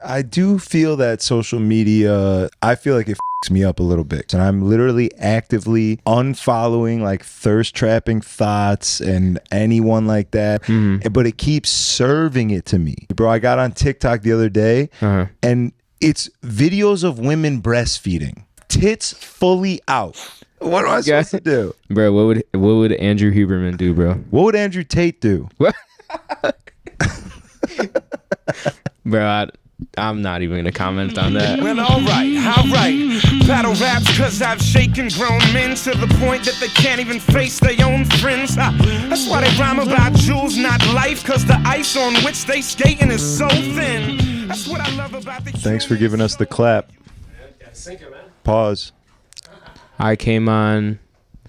I do feel that social media, I feel like it fucks me up a little bit. And I'm literally actively unfollowing like thirst trapping thoughts and anyone like that. But it keeps serving it to me. Bro, I got on TikTok the other day and it's videos of women breastfeeding. Tits fully out. What am I supposed to do? Bro, what would Andrew Huberman do, bro? What would Andrew Tate do? What? Bro, I'm not even gonna comment on that. Well, all right. Battle raps cause I've shaken grown men to the point that they can't even face their own friends. That's why they rhyme about jewels, not life, cause the ice on which they skating is so thin. That's what I love about the Thanks for giving us the clap. Pause. I came on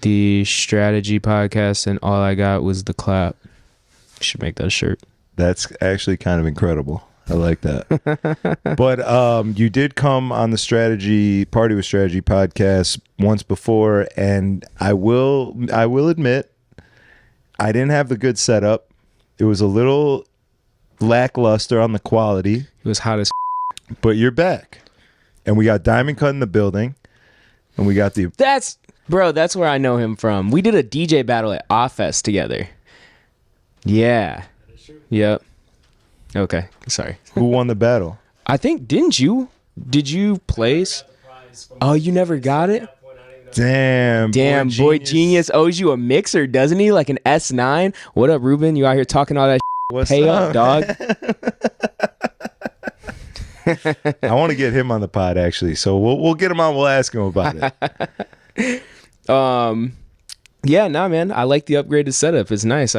the strategy podcast and all I got was the clap. You should make that a shirt. That's actually kind of incredible. I like that. But you did come on the Party with Strategy podcast once before, and I will admit I didn't have the good setup. It was a little lackluster on the quality. It was hot as but you're back. And we got Diamond Cut in the building. And we got That's where I know him from. We did a DJ battle at Offest together. Yeah. Yep. Okay. Sorry. Who won the battle? I think, did you place? Oh, you never got it? Damn, Boy Genius owes you a mixer, doesn't he? Like an S9. What up, Ruben? You out here talking all that What's Pay up, dog. I want to get him on the pod, actually. So we'll get him on. We'll ask him about it. Yeah, nah, man. I like the upgraded setup. It's nice.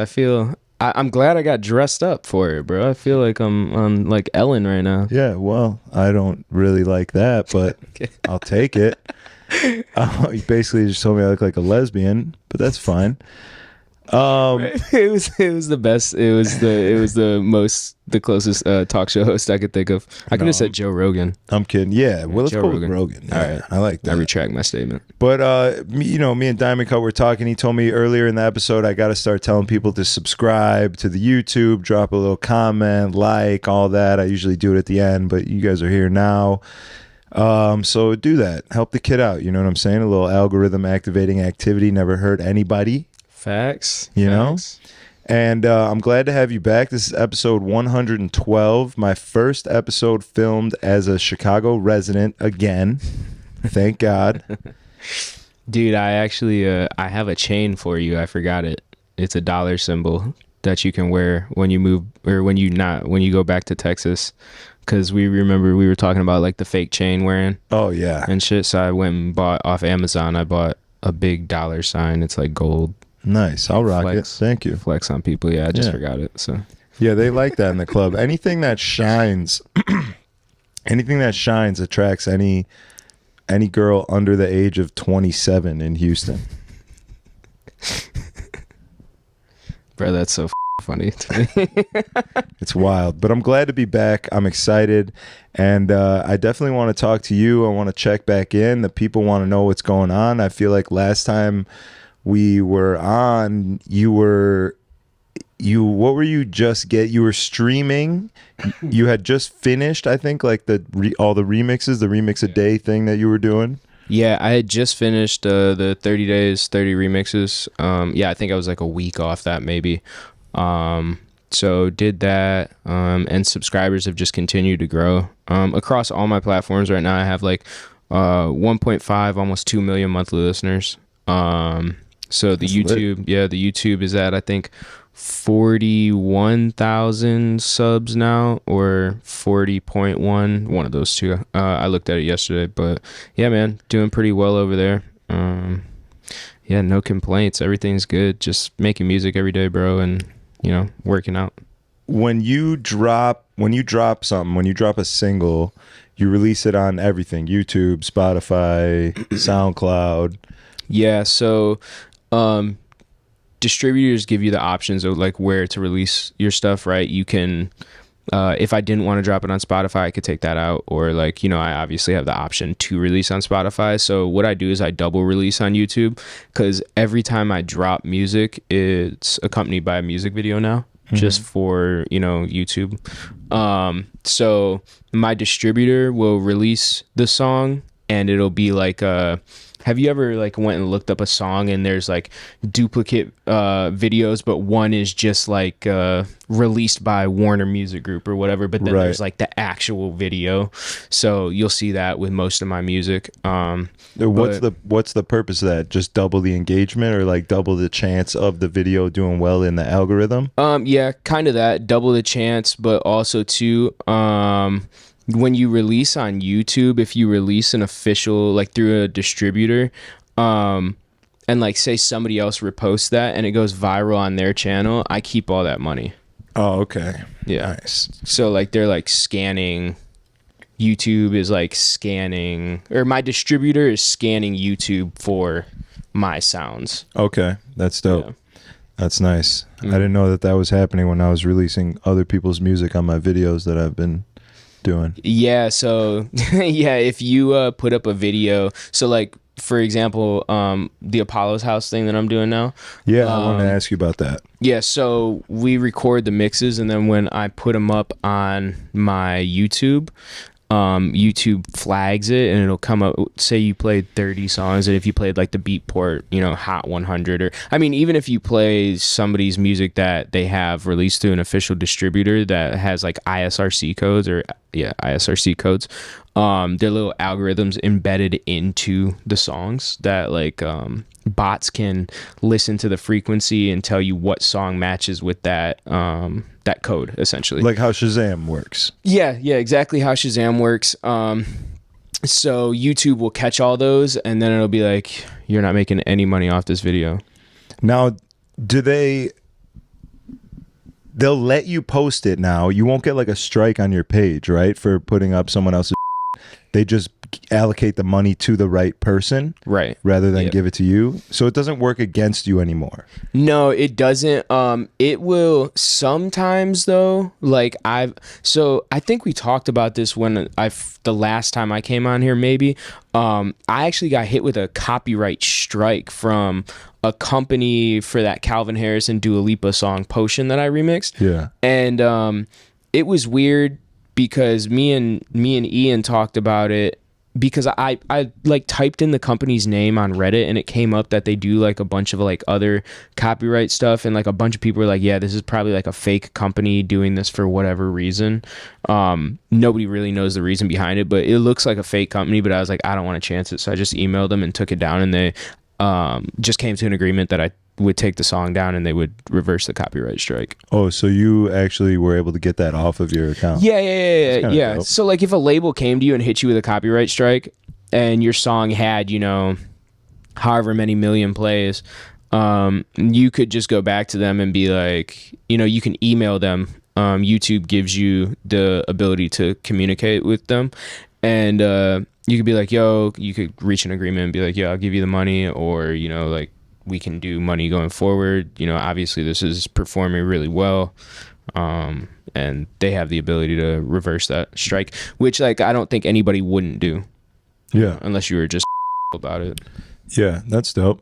I'm glad I got dressed up for it, bro. I feel like I'm on like Ellen right now. Yeah, well, I don't really like that, but okay. I'll take it. You basically just told me I look like a lesbian, but that's fine. It was the best. It was the closest talk show host I could think of. I could have said Joe Rogan. I'm kidding. Yeah, well, let's Joe go Rogan. with Rogan. Yeah, all right, I like that. I retract my statement. But me and Diamond Cut were talking. He told me earlier in the episode I got to start telling people to subscribe to the YouTube, drop a little comment, like all that. I usually do it at the end, but you guys are here now. So do that. Help the kid out. You know what I'm saying? A little algorithm activating activity never hurt anybody. Facts. You know? And I'm glad to have you back. This is episode 112. My first episode filmed as a Chicago resident again. Thank God. Dude, I actually I have a chain for you. I forgot it. It's a dollar symbol that you can wear when you move or when you go back to Texas. Because we were talking about like the fake chain wearing. Oh, yeah. And shit. So I went and bought off Amazon. I bought a big dollar sign. It's like gold. Nice. I'll rock it. Thank you. Flex on people. Yeah, I just forgot it. So yeah, they like that in the club. Anything that shines attracts any girl under the age of 27 in Houston. Bro, that's so funny to me. It's wild, but I'm glad to be back. I'm excited, and I definitely want to talk to you. I want to check back in. The people want to know what's going on. I feel like last time we were on, you were streaming. You had just finished, I think, like all the remixes, the remix a day thing that you were doing. Yeah, I had just finished the 30 days, 30 remixes. Yeah, I think I was like a week off that maybe. So did that, and subscribers have just continued to grow. Across all my platforms right now, I have like 1.5, almost 2 million monthly listeners. So the YouTube is at, I think, 41,000 subs now, or 40.1, one of those two. I looked at it yesterday, but yeah, man, doing pretty well over there. Yeah, no complaints. Everything's good. Just making music every day, bro, and working out. When you drop something, when you drop a single, you release it on everything: YouTube, Spotify, SoundCloud. Yeah, so distributors give you the options of like where to release your stuff, right? You can if I didn't want to drop it on Spotify, I could take that out, or like, I obviously have the option to release on Spotify. So what I do is I double release on YouTube, because every time I drop music, it's accompanied by a music video now. just for, YouTube. So my distributor will release the song, and it'll be like have you ever like went and looked up a song and there's like duplicate videos, but one is just like released by Warner Music Group or whatever, but then there's like the actual video. So you'll see that with most of my music. What's the purpose of that? Just double the engagement, or like double the chance of the video doing well in the algorithm? Yeah, kind of that, double the chance, but also too, when you release on YouTube, if you release an official, like through a distributor, and like say somebody else reposts that and it goes viral on their channel, I keep all that money. Oh, okay. Yeah. Nice. So like they're like scanning, YouTube is like scanning, or my distributor is scanning YouTube for my sounds. Okay. That's dope. Yeah. That's nice. I didn't know that was happening when I was releasing other people's music on my videos that I've been doing. Yeah, so yeah, if you put up a video, so like for example, the Apollo's House thing that I'm doing now. Yeah, I wanted to ask you about that. Yeah, so we record the mixes, and then when I put them up on my YouTube, YouTube flags it, and it'll come up, say you played 30 songs, and if you played like the Beatport, Hot 100, or I mean, even if you play somebody's music that they have released through an official distributor that has like ISRC codes, ISRC codes, they're little algorithms embedded into the songs that like bots can listen to the frequency and tell you what song matches with that that code, essentially. Like how Shazam works. Yeah, exactly how Shazam works. So YouTube will catch all those, and then it'll be like, you're not making any money off this video. Now, they'll let you post it now. You won't get like a strike on your page, right? For putting up someone else's. They just allocate the money to the right person, right, rather than give it to you. So it doesn't work against you anymore. No, it doesn't. It will sometimes though. Like I think we talked about this when the last time I came on here, maybe. I actually got hit with a copyright strike from a company for that Calvin Harris and Dua Lipa song Potion that I remixed. Yeah. And it was weird because me and Ian talked about it, because I like typed in the company's name on Reddit, and it came up that they do like a bunch of like other copyright stuff, and like a bunch of people were like, yeah, this is probably like a fake company doing this for whatever reason. Nobody really knows the reason behind it, but it looks like a fake company. But I was like, I don't want to chance it, so I just emailed them and took it down, and they just came to an agreement that I would take the song down and they would reverse the copyright strike. Oh, so you actually were able to get that off of your account? Yeah. So like if a label came to you and hit you with a copyright strike and your song had, however many million plays, you could just go back to them and be like, you can email them. YouTube gives you the ability to communicate with them, and you could be like, yo, you could reach an agreement and be like, yeah, I'll give you the money, or like, we can do money going forward. Obviously this is performing really well. And they have the ability to reverse that strike, which like, I don't think anybody wouldn't do. Yeah. Unless you were just about it. Yeah, that's dope.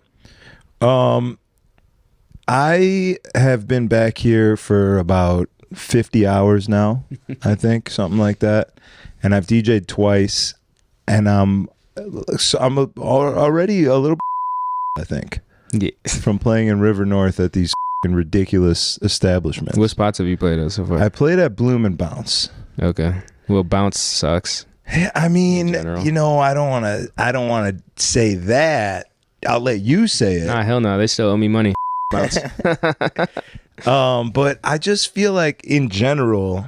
I have been back here for about 50 hours now, I think, something like that. And I've DJ'd twice, and I'm already a little I think. Yeah. From playing in River North at these ridiculous establishments. What spots have you played at so far? I played at Bloom and Bounce. Okay. Well, Bounce sucks. I mean, I don't want to say that. I'll let you say it. Nah, hell no. They still owe me money. Bounce. But I just feel like in general,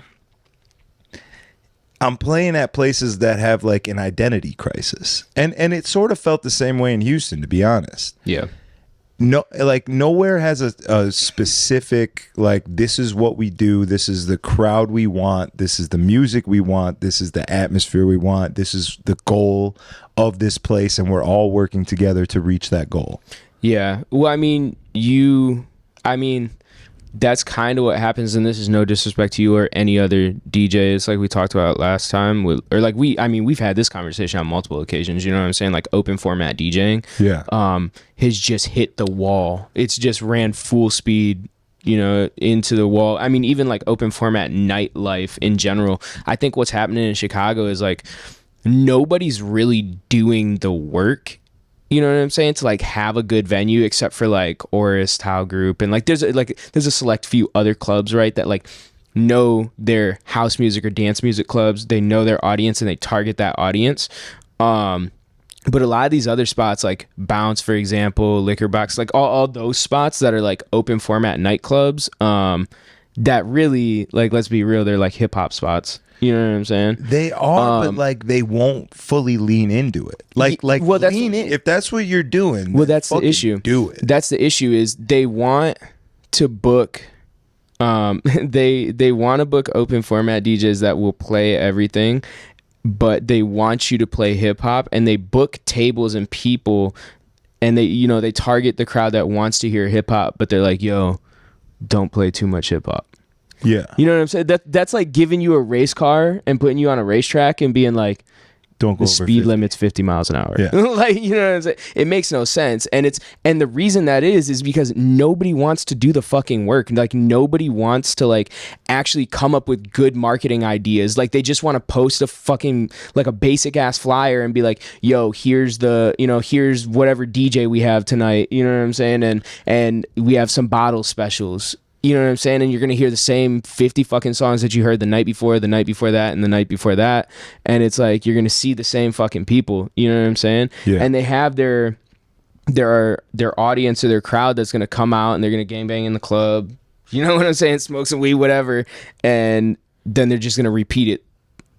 I'm playing at places that have like an identity crisis. And it sort of felt the same way in Houston, to be honest. Yeah. No, like nowhere has a specific, like, this is what we do. This is the crowd we want. This is the music we want. This is the atmosphere we want. This is the goal of this place. And we're all working together to reach that goal. Yeah. Well, I mean, that's kind of what happens, and this is no disrespect to you or any other DJ. It's like we talked about last time, we've had this conversation on multiple occasions. You know what I'm saying? Like open format DJing, yeah, has just hit the wall. It's just ran full speed you know, into the wall. I mean, even like open format nightlife in general. I think what's happening in Chicago is like nobody's really doing the work. You know what I'm saying? To like have a good venue, except for like Oris, Tao Group, and like there's a select few other clubs, right? That like know their house music or dance music clubs. They know their audience and they target that audience. But a lot of these other spots like Bounce, for example, Liquor Box, like all those spots that are like open format nightclubs, that really, like, let's be real, they're like hip hop spots. You know what I'm saying? They are, but like they won't fully lean into it. Like well, lean in. If that's what you're doing, well, that's the issue. Do it. That's the issue is they want to book. They want to book open format DJs that will play everything, but they want you to play hip hop, and they book tables and people, and they target the crowd that wants to hear hip hop, but they're like, yo, don't play too much hip hop. Yeah. You know what I'm saying? That's like giving you a race car and putting you on a racetrack and being like, don't go the over speed 50. limit's 50 miles an hour. Yeah. Like, you know what I'm saying? It makes no sense. And the reason that is because nobody wants to do the fucking work. Like nobody wants to like actually come up with good marketing ideas. Like they just want to post a fucking like a basic ass flyer and be like, yo, here's whatever DJ we have tonight. You know what I'm saying? And we have some bottle specials. You know what I'm saying? And you're going to hear the same 50 fucking songs that you heard the night before that, and the night before that. And it's like, you're going to see the same fucking people. You know what I'm saying? Yeah. And they have their audience or their crowd that's going to come out and they're going to gangbang in the club. You know what I'm saying? Smoke some weed, whatever. And then they're just going to repeat it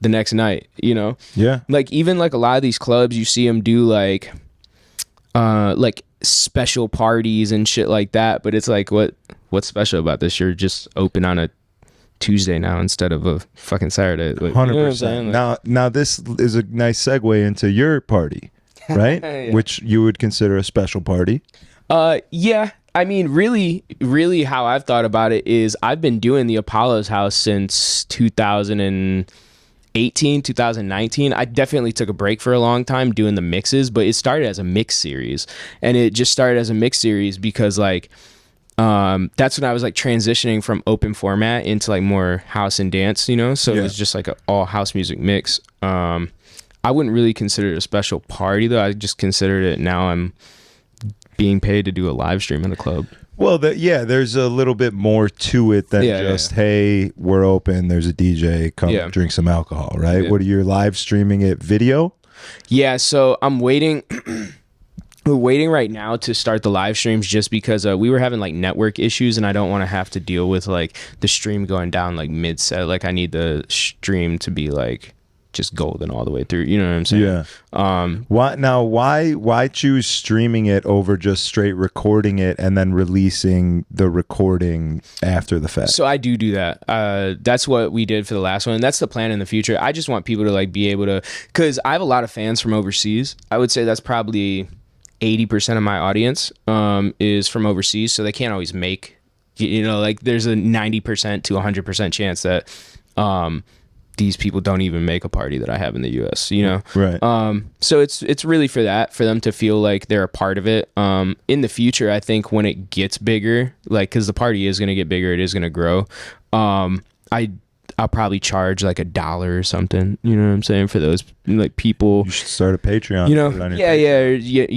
the next night, you know? Yeah. Like even like a lot of these clubs, you see them do like special parties and shit like that. But it's like, what's special about this? You're just open on a Tuesday now instead of a fucking Saturday. Like, 100%. You know what I'm saying? Like, now this is a nice segue into your party, right? Yeah. Which you would consider a special party. Yeah. I mean, really how I've thought about it is I've been doing the Apollo's house since 2018, 2019. I definitely took a break for a long time doing the mixes, but it started as a mix series. And it just started as a mix series because like, that's when I was like transitioning from open format into like more house and dance, you know? So It was just like an all house music mix. I wouldn't really consider it a special party though. I just considered it, now I'm being paid to do a live stream in a club. Well, there's a little bit more to it than hey, we're open, there's a DJ, come drink some alcohol, right? Yeah. What are you live streaming it video? Yeah, so I'm waiting. We're waiting right now to start the live streams just because we were having like network issues and I don't want to have to deal with like the stream going down like mid set. Like I need the stream to be like just golden all the way through. You know what I'm saying? Yeah. Why choose streaming it over just straight recording it and then releasing the recording after the fact? So I do that. That's what we did for the last one. And that's the plan in the future. I just want people to like be able to, because I have a lot of fans from overseas. I would say that's probably 80% of my audience is from overseas, so they can't always make, like there's a 90% to 100% chance that these people don't even make a party that I have in the US, you know? Right. So it's really for them to feel like they're a part of it. In the future, I think when it gets bigger, like, cause the party is going to get bigger, it is going to grow. I'll probably charge like $1 or something, you know what I'm saying, for those like people. You should start a Patreon. You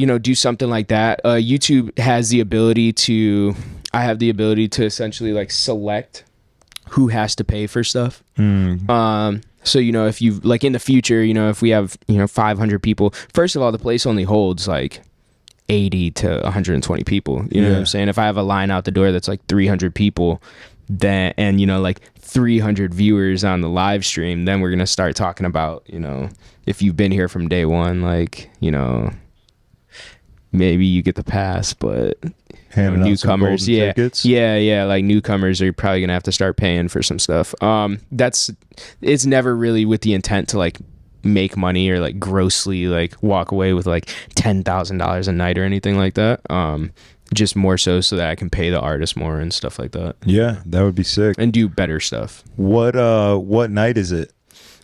know, do something like that. YouTube has the ability to, I have the ability to essentially like select who has to pay for stuff. So, if you like in the future, if we have, 500 people, first of all, the place only holds like 80 to 120 people. You know what I'm saying? If I have a line out the door that's like 300 people, then, and like 300 viewers on the live stream, then we're gonna start talking about, if you've been here from day one, like, maybe you get the pass, but newcomers, like newcomers are probably gonna have to start paying for some stuff. It's never really with the intent to like make money or like grossly like walk away with like $10,000 a night or anything like that. Just more so that I can pay the artist more and stuff like that. Yeah, that would be sick. And do better stuff. What night is it?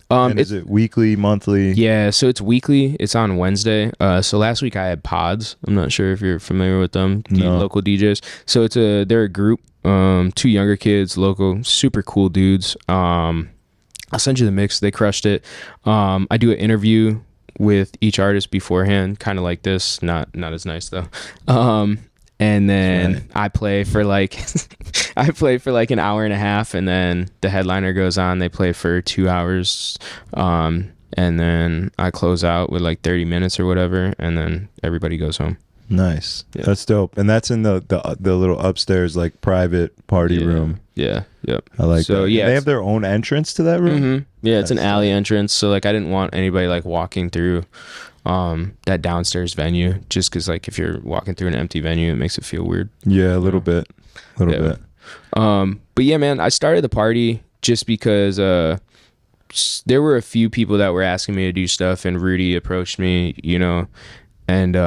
And is it weekly, monthly? Yeah, so it's weekly. It's on Wednesday. So last week I had Pods. I'm not sure if you're familiar with them, local DJs. So they're a group, 2 younger kids, local, super cool dudes. I'll send you the mix. They crushed it. I do an interview with each artist beforehand, kind of like this. Not as nice though. And then I play for like an hour and a half, and then the headliner goes on. They play for 2 hours, and then I close out with like 30 minutes or whatever, and then everybody goes home. Nice. Yeah. That's dope. And that's in the little upstairs like private party room. Yeah. Yep. I like that. Yeah. They have their own entrance to that room? Mm-hmm. Yeah, it's an alley entrance. So like I didn't want anybody like walking through that downstairs venue, just because like if you're walking through an empty venue, it makes it feel weird. Yeah, a little bit. Bit. But yeah, man, I started the party just because there were a few people that were asking me to do stuff, and Rudy approached me, and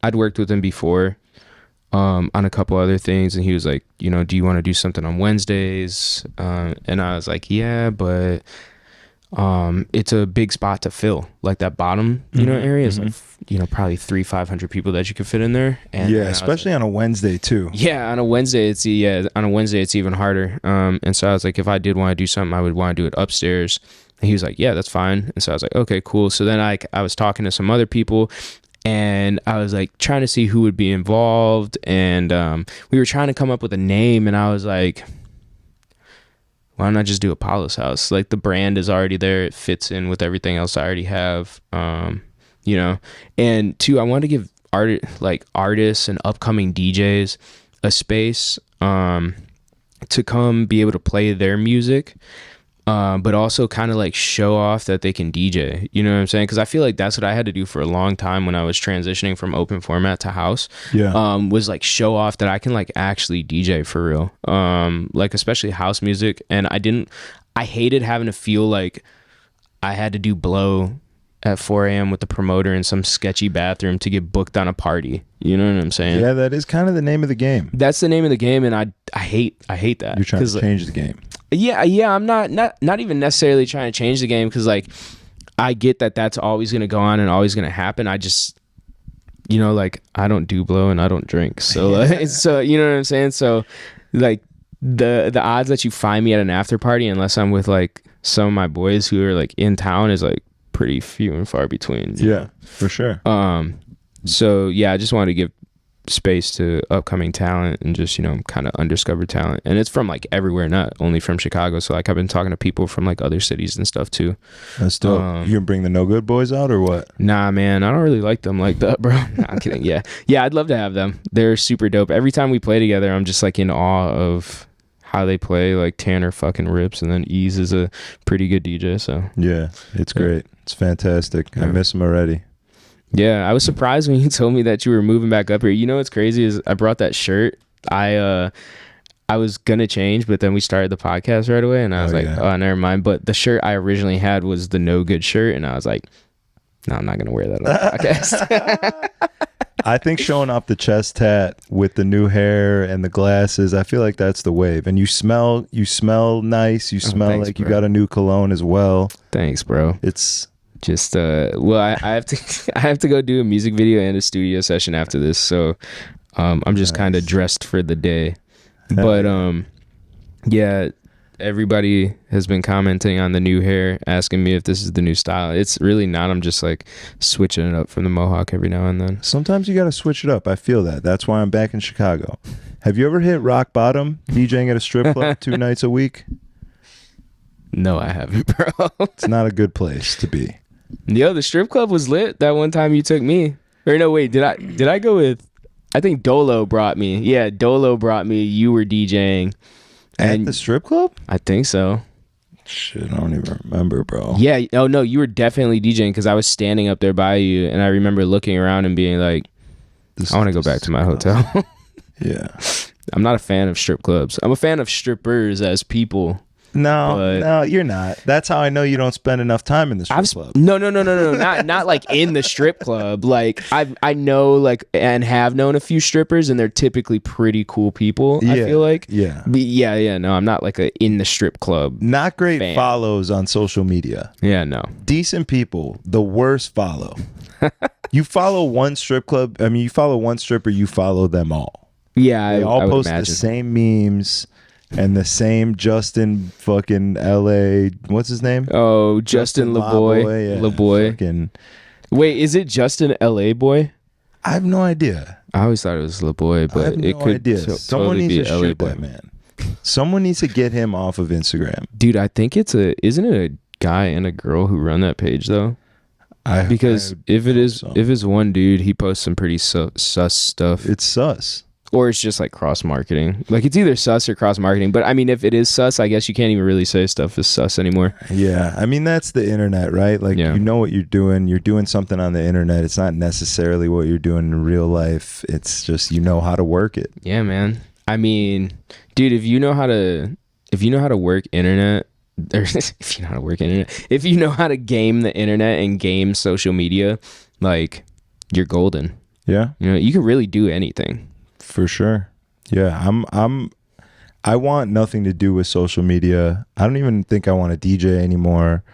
I'd worked with him before on a couple other things, and he was like, do you want to do something on Wednesdays? And I was like, yeah, but it's a big spot to fill, like that bottom area is like probably 300-500 people that you could fit in there. And especially on a Wednesday too. On a Wednesday it's even harder. And so I was like, if I did want to do something, I would want to do it upstairs. And he was like, yeah, that's fine. And so I was like, okay, cool. So then I was talking to some other people, and I was like trying to see who would be involved, and we were trying to come up with a name, and I was like, why not just do Apollo's House? Like the brand is already there. It fits in with everything else I already have. And 2, I wanted to give artists and upcoming DJs a space to come be able to play their music, but also kind of like show off that they can DJ. You know what I'm saying? Because I feel like that's what I had to do for a long time when I was transitioning from open format to house. Was like show off that I can like actually DJ for real. Like especially house music. And I hated having to feel like I had to do blow at 4 a.m. with the promoter in some sketchy bathroom to get booked on a party. You know what I'm saying? Yeah, that is kind of the name of the game. That's the name of the game, and I hate that. You're trying to change the game. Yeah, I'm not even necessarily trying to change the game, because like I get that that's always going to go on and always going to happen. I just, like I don't do blow and I don't drink. So so you know what I'm saying? So like the odds that you find me at an after party, unless I'm with like some of my boys who are like in town, is like pretty few and far between. Yeah, for sure. So yeah, I just wanted to give space to upcoming talent and just kind of undiscovered talent, and it's from like everywhere, not only from Chicago. So like I've been talking to people from like other cities and stuff too. That's dope. You gonna bring the No Good Boys out or what? Nah, man, I don't really like them like that, bro. Nah, I'm kidding. Yeah, I'd love to have them. They're super dope. Every time we play together, I'm just like in awe of how they play. Like Tanner fucking rips, and then Ease is a pretty good DJ. So yeah, it's great. It's fantastic. I miss him already. Yeah, I was surprised when you told me that you were moving back up here. You know what's crazy is I brought that shirt. I was gonna change, but then we started the podcast right away, and I was oh, never mind. But the shirt I originally had was the No Good shirt, and I was like, no, I'm not gonna wear that on the podcast. I think showing off the chest tat with the new hair and the glasses, I feel like that's the wave. And you smell nice. You smell thanks, like bro. You got a new cologne as well. Thanks, bro. It's just I have to go do a music video and a studio session after this, so I'm just kind of dressed for the day. But yeah, everybody has been commenting on the new hair, asking me if this is the new style. It's really not. I'm just like switching it up from the mohawk every now and then. Sometimes you got to switch it up. I feel that. That's why I'm back in Chicago. Have you ever hit rock bottom DJing at a strip club 2 nights a week? No, I haven't, bro. It's not a good place to be. Yo, the strip club was lit that one time you took me. Or no, wait, did I go with, I think Dolo brought me. Yeah, Dolo brought me. You were DJing. At the strip club? I think so. Shit, I don't even remember, bro. Yeah, oh no, you were definitely DJing, because I was standing up there by you, and I remember looking around and being like, I want to go back to my hotel. Yeah. I'm not a fan of strip clubs. I'm a fan of strippers as people. No, you're not. That's how I know you don't spend enough time in the strip club. No. Not like in the strip club. Like I know like and have known a few strippers, and they're typically pretty cool people. I feel like. Yeah. No, I'm not like a in the strip club. Not great fan. follows on social media. Yeah, no. Decent people, the worst follow. You follow one strip club. I mean, you follow one stripper, you follow them all. Yeah, they all I would post imagine. the same memes. And the same Justin fucking LA, what's his name? Oh, Justin LaBoy. Yeah, LaBoy. Fucking, wait, is it Justin LA Boy? I have no idea. I always thought it was LaBoy, but I have it no could idea. Someone totally needs be to LA shoot Boy. that man. Someone needs to get him off of Instagram. Dude, I think isn't it a guy and a girl who run that page though? Because if it's one dude, he posts some pretty sus stuff. It's sus. Or it's just like cross marketing. Like it's either sus or cross marketing. But I mean, if it is sus, I guess you can't even really say stuff is sus anymore. Yeah. I mean, that's the internet, right? Like, you know what you're doing. You're doing something on the internet. It's not necessarily what you're doing in real life. It's just, you know how to work it. Yeah, man. I mean, dude, if you know how to work internet, if you know how to game the internet and game social media, like you're golden. Yeah. You know, you can really do anything. For sure. Yeah, I want nothing to do with social media. I don't even think I want to DJ anymore.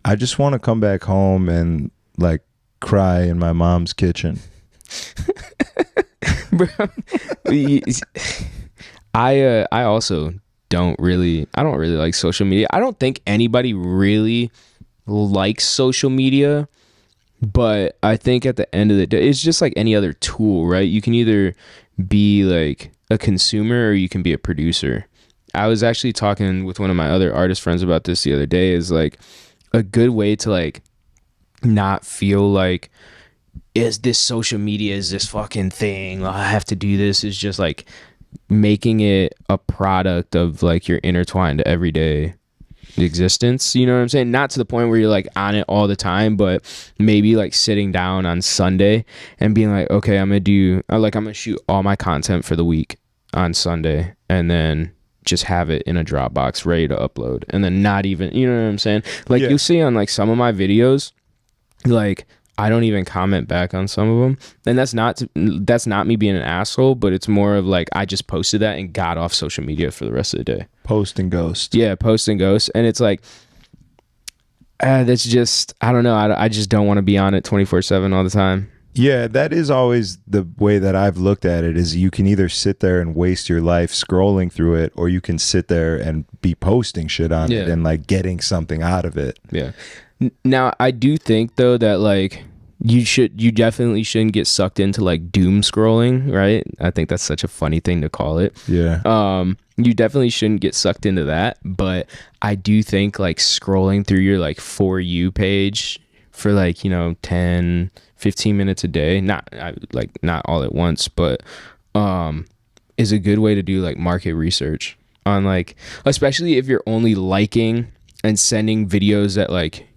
I just want to come back home and like cry in my mom's kitchen. Bro, I also don't really like social media. I don't think anybody really likes social media, but I think at the end of the day, it's just like any other tool, right? You can either be like a consumer or you can be a producer. I was actually talking with one of my other artist friends about this the other day. Is like a good way to like not feel like is this social media is this fucking thing, I have to do this, is just like making it a product of like your intertwined everyday existence. You know what I'm saying? Not to the point where you're like on it all the time, but maybe like sitting down on Sunday and being like, okay, I'm gonna shoot all my content for the week on Sunday, and then just have it in a Dropbox ready to upload, and then not even, you know what I'm saying? Like you see on like some of my videos, like I don't even comment back on some of them, and that's not me being an asshole, but it's more of like I just posted that and got off social media for the rest of the day. Post and ghost. Yeah, post and ghost, and it's like that's just, I don't know. I just don't want to be on it 24/7 all the time. Yeah, that is always the way that I've looked at it, is you can either sit there and waste your life scrolling through it, or you can sit there and be posting shit on it and like getting something out of it. Yeah. Now, I do think though that like you definitely shouldn't get sucked into like doom scrolling, right? I think that's such a funny thing to call it. Yeah. You definitely shouldn't get sucked into that, but I do think like scrolling through your like For You page for like, 10, 15 minutes a day, not all at once, but is a good way to do like market research on like, especially if you're only liking and sending videos that like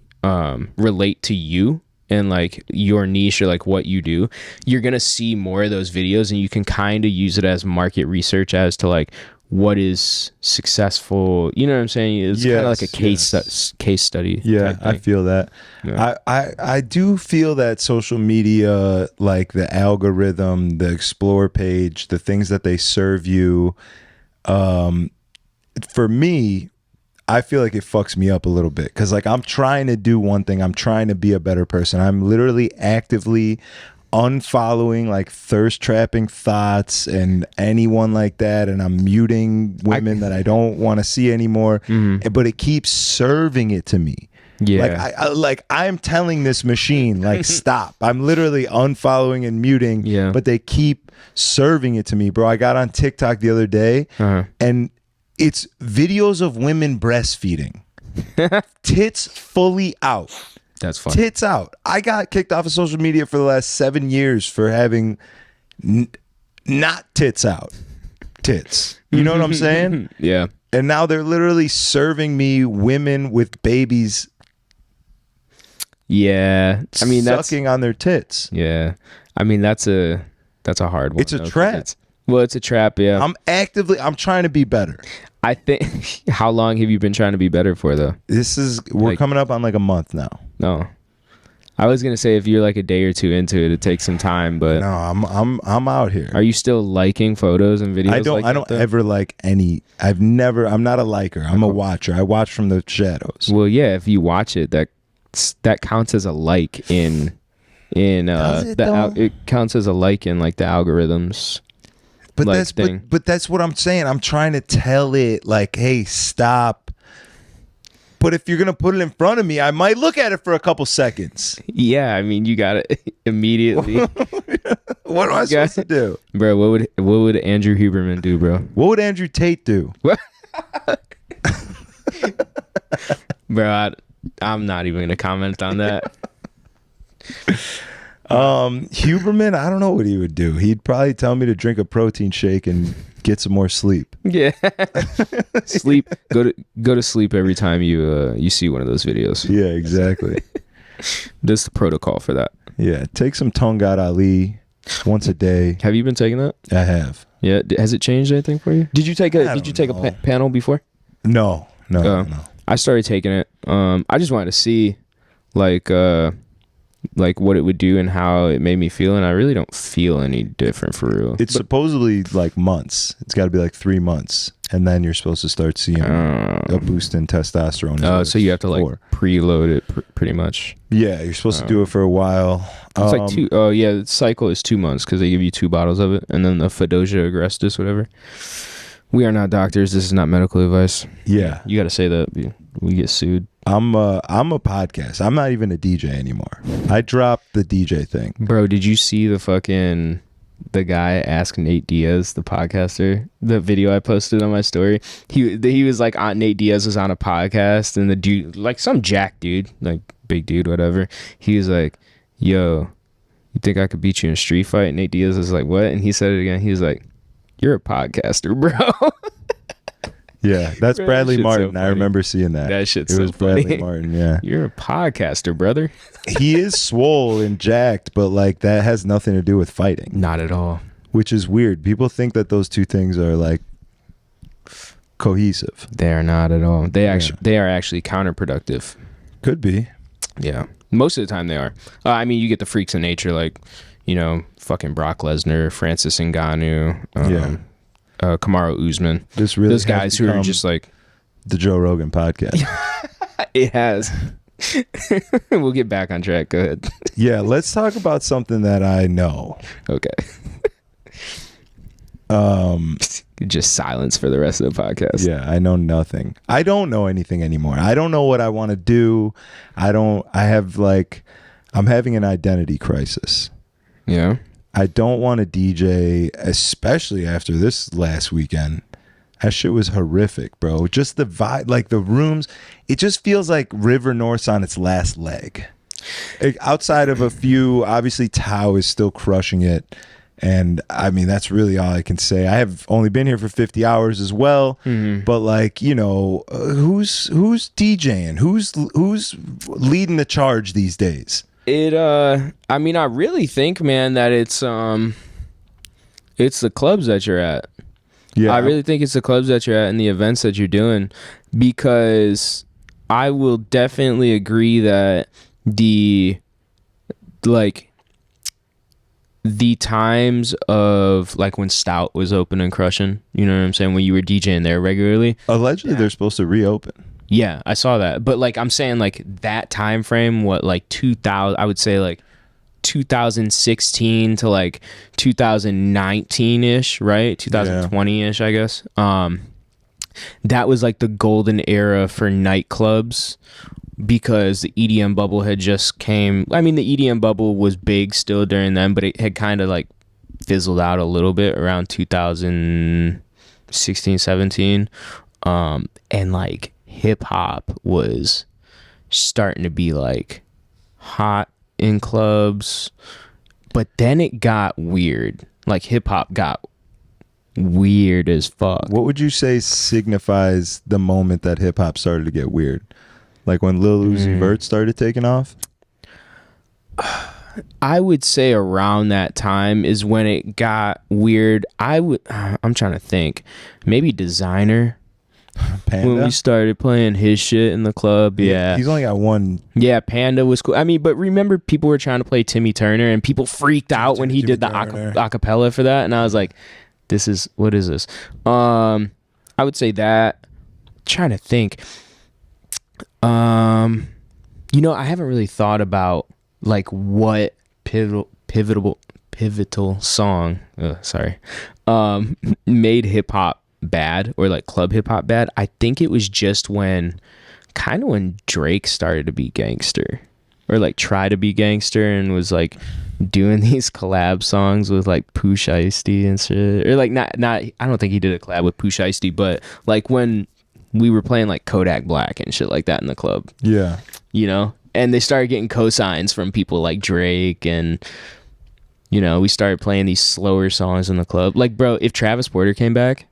relate to you and like your niche or like what you do. You're gonna see more of those videos, and you can kind of use it as market research as to like what is successful. You know what I'm saying? It's kind of like a case study. Yeah, I feel that. Yeah. I do feel that social media, like the algorithm, the explore page, the things that they serve you, for me, I feel like it fucks me up a little bit, because like I'm trying to do one thing. I'm trying to be a better person. I'm literally actively unfollowing like thirst trapping thoughts and anyone like that, and I'm muting women that I don't want to see anymore. But it keeps serving it to me. Yeah, like I'm telling this machine like stop. I'm literally unfollowing and muting. Yeah, but they keep serving it to me, bro. I got on TikTok the other day, and it's videos of women breastfeeding, tits fully out. That's fun. Tits out. I got kicked off of social media for the last 7 years for having not tits out. Tits. You know what I'm saying? Yeah. And now they're literally serving me women with babies. Yeah. I mean, sucking on their tits. Yeah. I mean, that's a hard one. It's a trap. Well, it's a trap, yeah. I'm trying to be better. I think. How long have you been trying to be better for, though? We're coming up on like a month now. No. I was gonna say if you're like a day or two into it, it takes some time, but no, I'm out here. Are you still liking photos and videos? I don't ever like any. I'm not a liker. I'm a watcher. I watch from the shadows. Well, yeah, if you watch it, that counts as a like in it counts as a like in like the algorithms. But that's what I'm saying. I'm trying to tell it like, hey, stop. But if you're gonna put it in front of me, I might look at it for a couple seconds. Yeah, I mean, you got it immediately. What am I supposed to do, bro? What would Andrew Huberman do, bro? What would Andrew Tate do, bro? I'm not even gonna comment on that. Huberman, I don't know what he would do. He'd probably tell me to drink a protein shake and get some more sleep. Yeah. Sleep. Go to sleep every time you see one of those videos. Yeah, exactly. That's the protocol for that. Yeah, take some Tongat Ali once a day. Have you been taking that? I have. Yeah. Has it changed anything for you? Did you take a panel before? No. I started taking it. I just wanted to see like what it would do and how it made me feel, and I really don't feel any different for real. It's supposedly like months. It's got to be like 3 months, and then you're supposed to start seeing a boost in testosterone. Oh, so you have to like preload it pretty much. Yeah, you're supposed to do it for a while. It's like two. Oh yeah, the cycle is 2 months because they give you 2 bottles of it, and then the Fedosia agrestis, whatever. We are not doctors. This is not medical advice. Yeah, you got to say that we get sued. I'm a podcast. I'm not even a DJ anymore. I dropped the DJ thing. Bro, did you see the guy ask Nate Diaz, the podcaster, the video I posted on my story? He was like, Nate Diaz was on a podcast, and the dude, like some jack dude, like big dude, whatever. He was like, yo, you think I could beat you in a street fight? And Nate Diaz was like, what? And he said it again. He was like, you're a podcaster, bro. Yeah, that's Bradley Martin. So I remember seeing that. That shit's so funny. It was Bradley Martin, yeah. You're a podcaster, brother. He is swole and jacked, but like that has nothing to do with fighting. Not at all. Which is weird. People think that those two things are like cohesive. They are not at all. They are actually counterproductive. Could be. Yeah. Most of the time they are. I mean, you get the freaks of nature like, fucking Brock Lesnar, Francis Ngannou, Kamaru Usman. Those guys who are just like the Joe Rogan podcast. It has. We'll get back on track. Go ahead. Yeah, let's talk about something that I know. Okay. Just silence for the rest of the podcast. Yeah, I know nothing. I don't know anything anymore. I don't know what I want to do. I'm having an identity crisis. Yeah. I don't want to DJ, especially after this last weekend. That shit was horrific, bro. Just the vibe, like the rooms, it just feels like River North's on its last leg. Outside of a few, obviously Tao is still crushing it. And I mean, that's really all I can say. I have only been here for 50 hours as well. Mm-hmm. But like, who's DJing? Who's leading the charge these days? I mean, I really think, man, that it's the clubs that you're at. Yeah. I really think it's the clubs that you're at and the events that you're doing, because I will definitely agree that the times of like when Stout was open and crushing, you know what I'm saying, when you were DJing there regularly. Allegedly, they're supposed to reopen. Yeah, I saw that. But like I'm saying, like that time frame, what, like 2000, I would say like 2016 to like 2019-ish, right? 2020-ish, I guess. That was like the golden era for nightclubs, because the EDM bubble had just came. I mean, the EDM bubble was big still during then, but it had kind of like fizzled out a little bit around 2016, 17. And like hip hop was starting to be like hot in clubs, but then it got weird. Like hip hop got weird as fuck. What would you say signifies the moment that hip hop started to get weird? Like when Lil Uzi Vert started taking off? I would say around that time is when it got weird. I'm trying to think. Maybe Designer. Panda? When we started playing his shit in the club. Yeah. He's only got one. Yeah, Panda was cool. I mean, but remember people were trying to play Timmy Turner and people freaked out when he did the acapella for that. And I was like, what is this? I would say that. Trying to think. I haven't really thought about like what pivotal song made hip hop bad, or like club hip hop bad. I think it was just when Drake started to be gangster, or like try to be gangster, and was like doing these collab songs with like Pooh Shiesty and shit, or like not I don't think he did a collab with Pooh Shiesty, but like when we were playing like Kodak Black and shit like that in the club. Yeah. And they started getting cosigns from people like Drake, and we started playing these slower songs in the club. Like, bro, if Travis Porter came back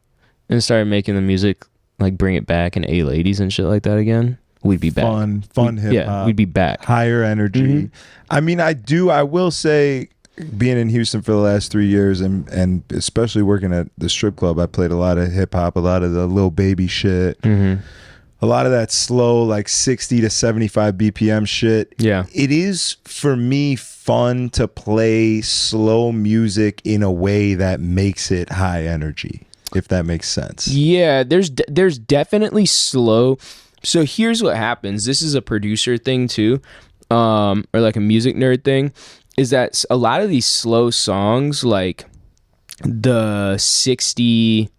and started making the music like Bring It Back and A-Ladies and shit like that again, we'd be back. Fun hip hop. Yeah, we'd be back. Higher energy. Mm-hmm. I mean, I will say, being in Houston for the last 3 years, and especially working at the strip club, I played a lot of hip hop, a lot of the Lil Baby shit, a lot of that slow, like 60 to 75 BPM shit. Yeah. It is, for me, fun to play slow music in a way that makes it high energy, if that makes sense. Yeah, there's definitely slow. So here's what happens. This is a producer thing too, or like a music nerd thing. Is that a lot of these slow songs, like the 60,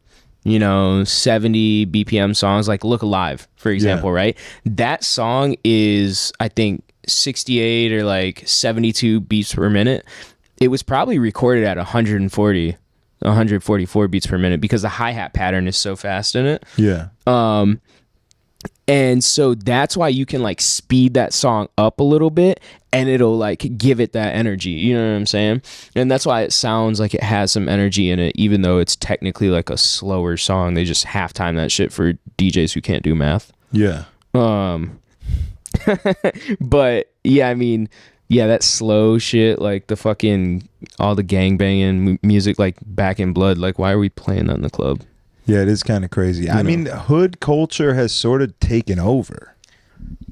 70 BPM songs, like Look Alive, for example, right? That song is, I think, 68 or like 72 beats per minute. It was probably recorded at 144 beats per minute because the hi-hat pattern is so fast in it. Yeah. And so that's why you can like speed that song up a little bit and it'll like give it that energy. You know what I'm saying? And that's why it sounds like it has some energy in it, even though it's technically like a slower song. They just halftime that shit for DJs who can't do math. Yeah. But yeah, I mean, yeah, that slow shit, like the fucking, all the gangbanging music, like Back in Blood. Like, why are we playing that in the club? Yeah, it is kind of crazy. I mean, hood culture has sort of taken over.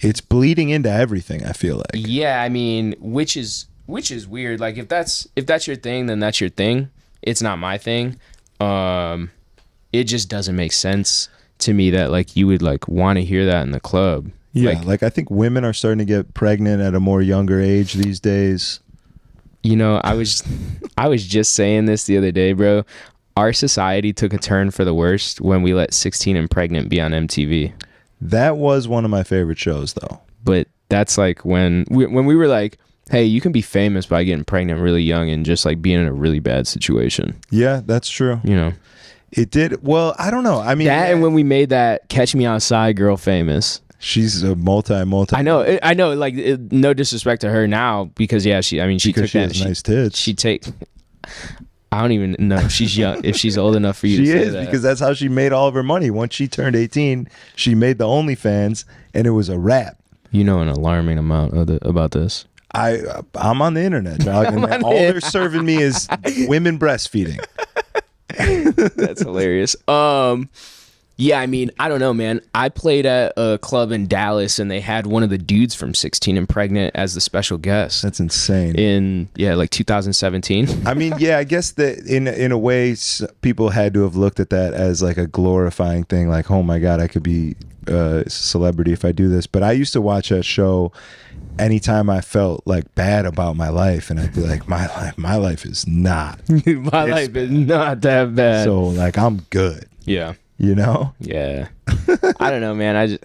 It's bleeding into everything, I feel like. Yeah, I mean, which is weird. Like, if that's your thing, then that's your thing. It's not my thing. It just doesn't make sense to me that like you would like want to hear that in the club. Yeah, like I think women are starting to get pregnant at a more younger age these days. I was just saying this the other day, bro. Our society took a turn for the worst when we let 16 and Pregnant be on MTV. That was one of my favorite shows, though. But that's like when we were like, hey, you can be famous by getting pregnant really young and just like being in a really bad situation. Yeah, that's true. It did. Well, I don't know. I mean, and when we made that Catch Me Outside girl famous. She's a multi. I know. Like, no disrespect to her now, because she took that. Nice tits. I don't even know if she's young, if she's old enough for you to say that. She is, because that's how she made all of her money. Once she turned 18, she made the OnlyFans, and it was a wrap. An alarming amount about this. I'm on the internet, dog, and all they're serving me is women breastfeeding. That's hilarious. Yeah, I mean, I don't know, man. I played at a club in Dallas, and they had one of the dudes from 16 and Pregnant as the special guest. That's insane. In like 2017. I mean, yeah, I guess that in a way, people had to have looked at that as like a glorifying thing. Like, oh my God, I could be a celebrity if I do this. But I used to watch that show anytime I felt like bad about my life, and I'd be like, my life is not. My life is not that bad. So like, I'm good. Yeah. Yeah. I don't know, man.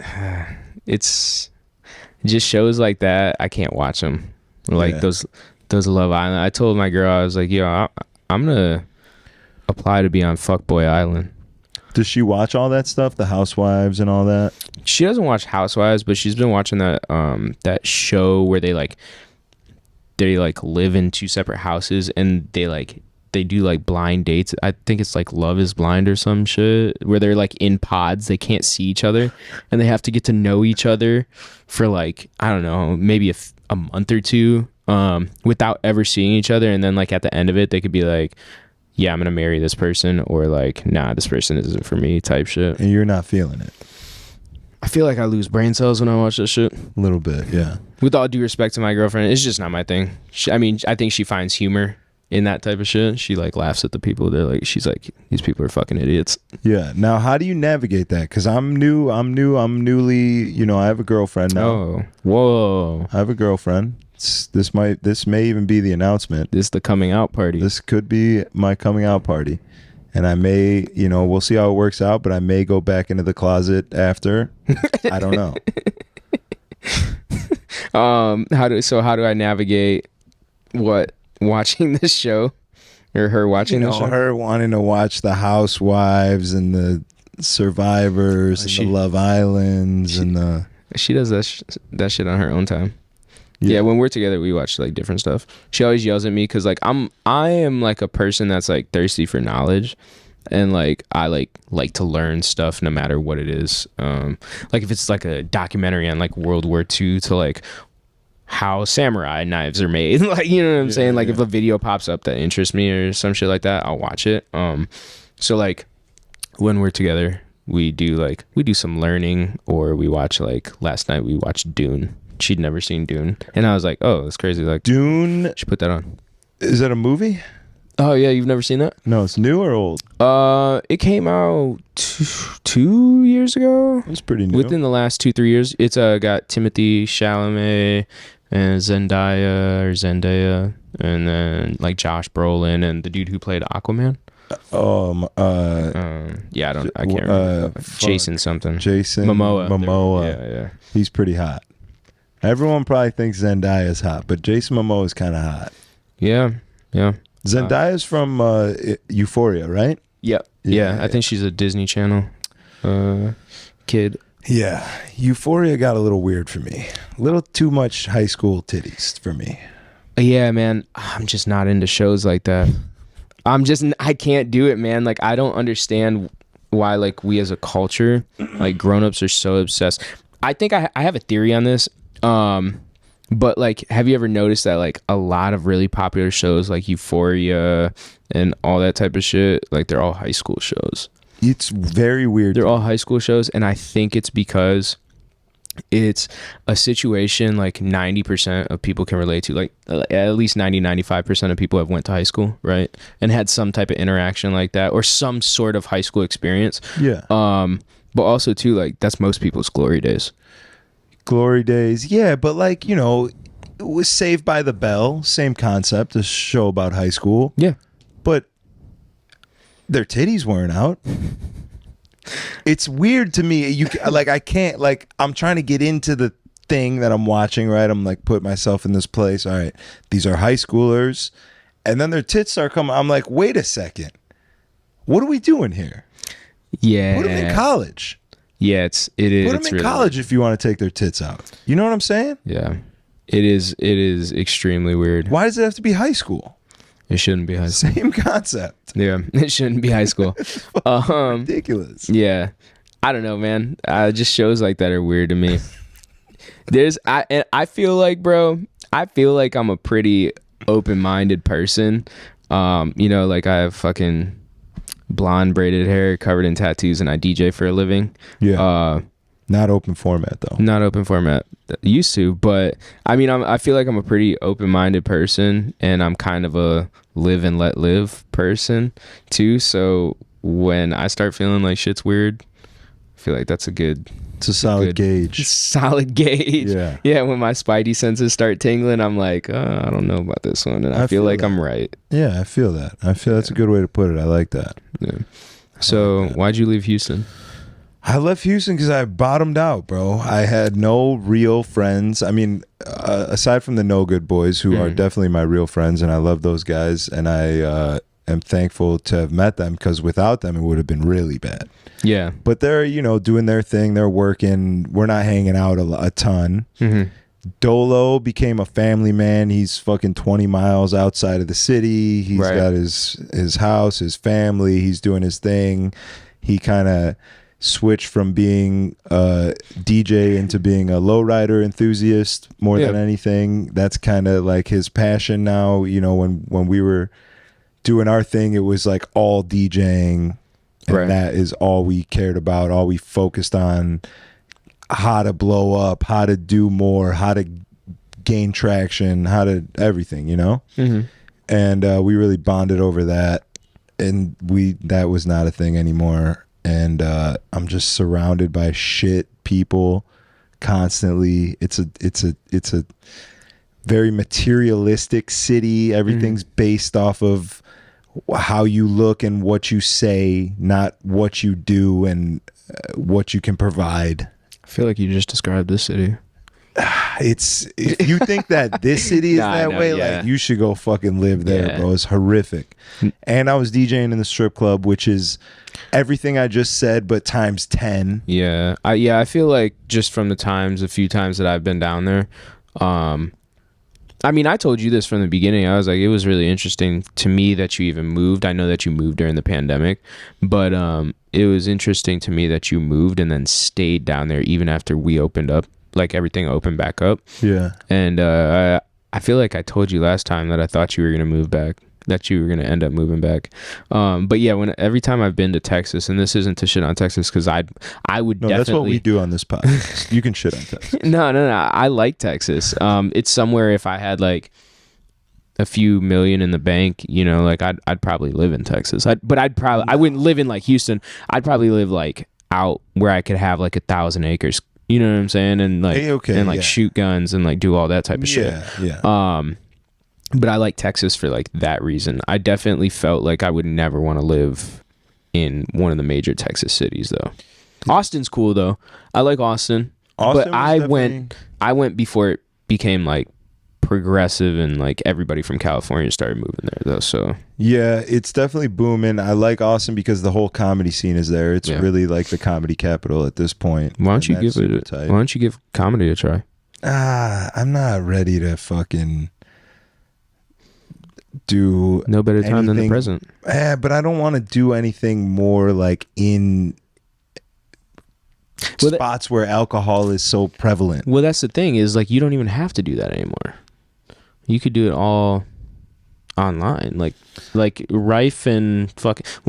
It's just shows like that. I can't watch them. Like those Love Island. I told my girl, I was like, yo, I'm gonna apply to be on Fuckboy Island. Does she watch all that stuff, the Housewives and all that? She doesn't watch Housewives, but she's been watching that show where they live in two separate houses, and they do like blind dates. I think it's like Love is Blind or some shit, where they're like in pods. They can't see each other, and they have to get to know each other for like, I don't know, maybe a month or two. without ever seeing each other, and then like at the end of it they could be like, yeah, I'm gonna marry this person, or like, nah, this person isn't for me type shit. And you're not feeling it. I feel like I lose brain cells when I watch this shit. A little bit, yeah. With all due respect to my girlfriend, it's just not my thing. I think she finds humor in that type of shit. She like laughs at the people. They're like, she's like, these people are fucking idiots. Yeah. Now, how do you navigate that? Because I'm newly, you know, I have a girlfriend now. Oh, whoa. I have a girlfriend. This may even be the announcement. This is the coming out party. This could be my coming out party. And I may, you know, we'll see how it works out, but I may go back into the closet after. I don't know. How do I navigate watching this show, or her watching this show? Her wanting to watch the Housewives and the Survivors and the Love Islands she does that shit on her own time. Yeah, when we're together, we watch like different stuff. She always yells at me because like I am like a person that's like thirsty for knowledge, and like I like to learn stuff no matter what it is. Like if it's like a documentary on like World War II to like how samurai knives are made, like, you know what I'm saying? Like if a video pops up that interests me or some shit like that, I'll watch it. So like when we're together, we do some learning, or we watch, like last night we watched Dune. She'd never seen Dune, and I was like, oh, that's crazy. Like, Dune, she put that on. Is that a movie? Oh yeah, you've never seen that? No, it's new or old? It came out 2 years ago. It's pretty new. Within the last 2-3 years. It's got Timothy Chalamet and Zendaya, and then like Josh Brolin and the dude who played Aquaman. Yeah, I can't remember. Jason Momoa. Yeah. He's pretty hot. Everyone probably thinks Zendaya's hot, but Jason Momoa is kind of hot. Yeah. Zendaya's from Euphoria, right? Yep. Yeah, I think she's a Disney Channel kid. Yeah, Euphoria got a little weird for me. A little too much high school titties for me. Yeah, man. I'm just not into shows like that. I can't do it, man. Like, I don't understand why, like, we as a culture, like, grown-ups are so obsessed. I think I have a theory on this. But like, have you ever noticed that like a lot of really popular shows like Euphoria and all that type of shit, like they're all high school shows? It's very weird. They're all high school shows, and I think it's because it's a situation like 90% of people can relate to. Like at least 95% of people have went to high school, right? And had some type of interaction like that, or some sort of high school experience. Yeah. But also too, like that's most people's glory days. Glory days, yeah, but like, you know, it was Saved by the Bell, same concept, a show about high school. Yeah, but their titties weren't out. It's weird to me. I can't, like, I'm trying to get into the thing that I'm watching, right? I'm like, put myself in this place. All right, these are high schoolers, and then their tits start coming. I'm like, wait a second, what are we doing here? Yeah, put them in college. Yeah, it is. Put them in college if you want to take their tits out. You know what I'm saying? Yeah, it is. It is extremely weird. Why does it have to be high school? It shouldn't be high school. Same concept. Yeah, it shouldn't be high school. Ridiculous. Yeah, I don't know, man. Just shows like that are weird to me. I feel like, bro, I'm a pretty open-minded person. You know, like I have fucking blonde braided hair covered in tattoos, and I DJ for a living. Yeah. Not open format though. Not open format. Used to, but I mean, I feel like I'm a pretty open-minded person, and I'm kind of a live and let live person too. So when I start feeling like shit's weird, I feel like it's a solid gauge. Solid gauge. Yeah. Yeah. When my spidey senses start tingling, I'm like, I don't know about this one, and I feel like I'm right. Yeah, I feel that. I feel that's a good way to put it. I like that. Yeah. So why'd you leave Houston? I left Houston because I bottomed out, bro. I had no real friends. I mean, aside from the No Good Boys, who are definitely my real friends, and I love those guys, and I am thankful to have met them, because without them, it would have been really bad. Yeah. But they're, you know, doing their thing. They're working. We're not hanging out a ton. Mm-hmm. Dolo became a family man. He's fucking 20 miles outside of the city. He's got his house, his family. He's doing his thing. He kind of switch from being a DJ into being a lowrider enthusiast more than anything. That's kind of like his passion now. You know, when we were doing our thing, it was like all DJing, and that is all we cared about, all we focused on, how to blow up, how to do more, how to gain traction, how to everything, you know? And we really bonded over that, and that was not a thing anymore. And I'm just surrounded by shit people constantly. It's a very materialistic city. Everything's based off of how you look and what you say, not what you do and what you can provide. I feel like you just described this city. If you think that this city is that way, like, you should go fucking live there, bro. It's horrific. And I was DJing in the strip club, which is everything I just said, but times 10. Yeah. I feel like just from a few times that I've been down there, I mean, I told you this from the beginning. I was like, it was really interesting to me that you even moved. I know that you moved during the pandemic, but it was interesting to me that you moved and then stayed down there even after we opened up. Like everything opened back up. Yeah. And I feel like I told you last time that I thought you were going to move back, that you were going to end up moving back. But yeah, every time I've been to Texas, and this isn't to shit on Texas, because I would definitely... that's what we do on this podcast. You can shit on Texas. No. I like Texas. It's somewhere, if I had like a few million in the bank, you know, like I'd probably live in Texas. I wouldn't live in like Houston. I'd probably live like out where I could have like 1,000 acres. You know what I'm saying? And like, shoot guns and like do all that type of shit. Yeah. But I like Texas for like that reason. I definitely felt like I would never want to live in one of the major Texas cities though. Austin's cool though. I like Austin. But I went before it became like progressive and like everybody from California started moving there though. So yeah, it's definitely booming. I like Austin because the whole comedy scene is there. It's really like the comedy capital at this point. Why don't you give comedy a try? I'm not ready to fucking do no better time than the present. But I don't want to do anything more like in spots where alcohol is so prevalent. Well, that's the thing, is like you don't even have to do that anymore. You could do it all online. Like Rife and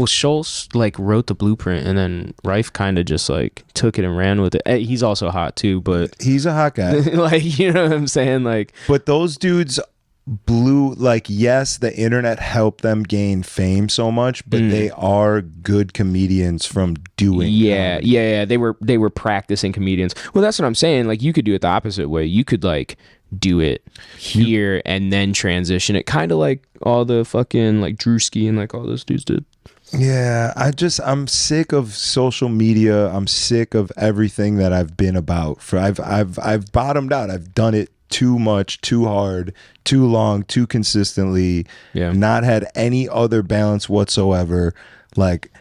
Schultz like wrote the blueprint, and then Rife kind of just like took it and ran with it. He's also hot too, but he's a hot guy. Like, you know what I'm saying? Like, but those dudes blew, like, yes, the internet helped them gain fame so much, but they are good comedians from doing comedy. Yeah. They were practicing comedians. Well, that's what I'm saying. Like, you could do it the opposite way. You could like do it here and then transition it, kind of like all the fucking like Drewski and like all those dudes did. Yeah, I'm sick of social media. I'm sick of everything that I've been about. I've bottomed out. I've done it too much, too hard, too long, too consistently. Not had any other balance whatsoever. Like,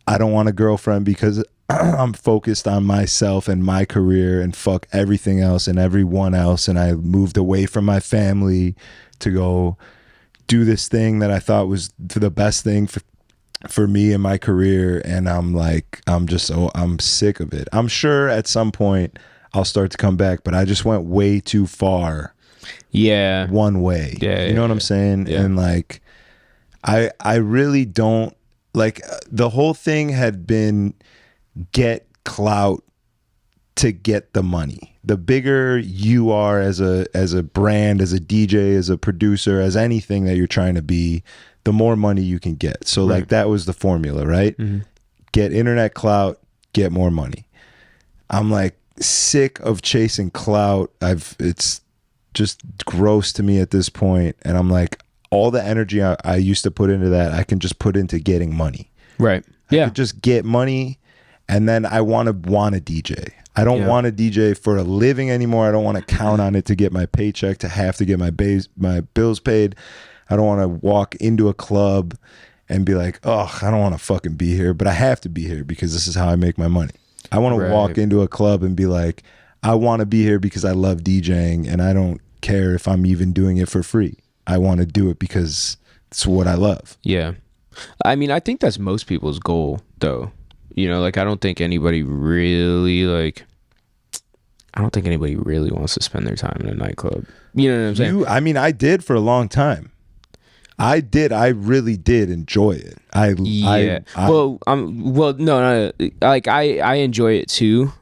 I don't want a girlfriend because I'm focused on myself and my career and fuck everything else and everyone else. And I moved away from my family to go do this thing that I thought was the best thing for me and my career. And I'm sick of it. I'm sure at some point I'll start to come back, but I just went way too far. Yeah. One way. Yeah. You know what I'm saying? Yeah. And like, I really don't like, the whole thing had been get clout to get the money. The bigger you are as a brand, as a DJ, as a producer, as anything that you're trying to be, the more money you can get. So like that was the formula, right? Mm-hmm. Get internet clout, get more money. I'm like sick of chasing clout. It's just gross to me at this point. And I'm like, all the energy I used to put into that, I can just put into getting money. Right. I could just get money. And then I want to DJ. I don't want to DJ for a living anymore. I don't want to count on it to get my paycheck, to have to get my bills paid. I don't want to walk into a club and be like, oh, I don't want to fucking be here, but I have to be here because this is how I make my money. I want to walk into a club and be like, I want to be here because I love DJing, and I don't care if I'm even doing it for free. I want to do it because it's what I love. Yeah. I mean, I think that's most people's goal, though. You know, like I don't think anybody really wants to spend their time in a nightclub. You know what I'm saying? I mean, I did for a long time. I really did enjoy it. No, like I enjoy it too.